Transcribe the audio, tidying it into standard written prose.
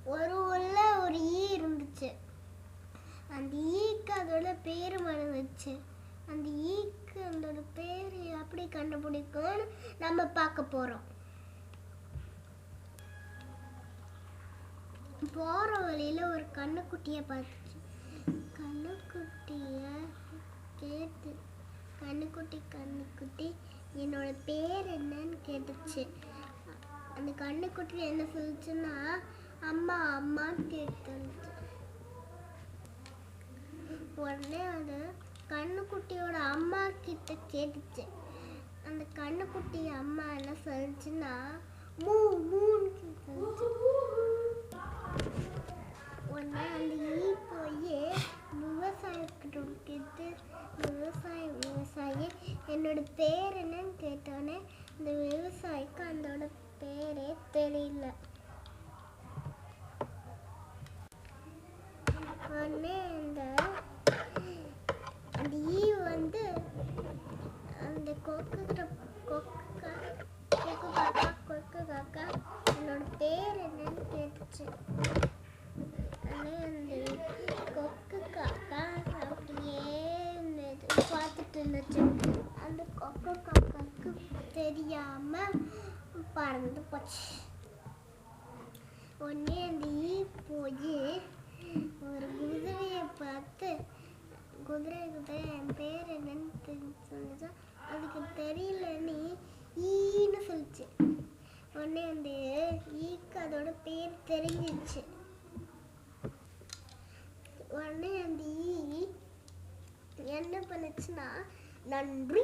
ஒரு உள்ள ஒரு ஈ இருந்துச்சு. அந்த ஈக்கு அதோட பேர் மறந்துச்சு. அந்த ஈக்கு அதோட பேர் எப்படி கண்டுபிடிக்கும்னு நம்ம பார்க்க போறோம். போற வழியில ஒரு கண்ணுக்குட்டியை பார்த்துச்சு. கண்ணுக்குட்டிய கேட்டு, கண்ணுக்குட்டி என்னோட பேர் என்னன்னு கேட்டுச்சு. அந்த கண்ணுக்குட்டி என்ன சொல்லுச்சுன்னா, அம்மா அம்மான்னு கேட்டுச்சு. உடனே அது கண்ணுக்குட்டியோட அம்மா கிட்ட கேட்டுச்சு. அந்த கண்ணுக்குட்டி அம்மா என்ன சொல்லுச்சுன்னா, மூ மூன்னு கேட்டுச்சு. உடனே அந்த ஈ போய் விவசாயிக்கிட்ட கேட்டு, விவசாயி என்னோட பேர் என்னன்னு கேட்டோடனே இந்த விவசாயிக்கு அதோட பேரே தெரியல. உடனே அந்த ஈ வந்து அந்த கொக்கு காக்கா என்னோட பேர் என்னன்னு கேட்டுச்சு. அந்த கொக்கு காக்கா அப்படியே பார்த்துட்டு இருந்துச்சு. அந்த கொக்கு காக்காக்கு தெரியாம பறந்து போச்சு. உடனே அந்த ஈ போய் ஒரு குதிரையை பார்த்து, குதிரை என் பேர் என்னன்னு சொல்லுச்சா. அதுக்கு தெரியலன்னு ஈன்னு சொல்லிச்சு. உடனே அந்த ஈக்கு அதோட பேர் தெரிஞ்சிச்சு. உடனே அந்த ஈ என்ன பண்ணுச்சுன்னா, நன்றி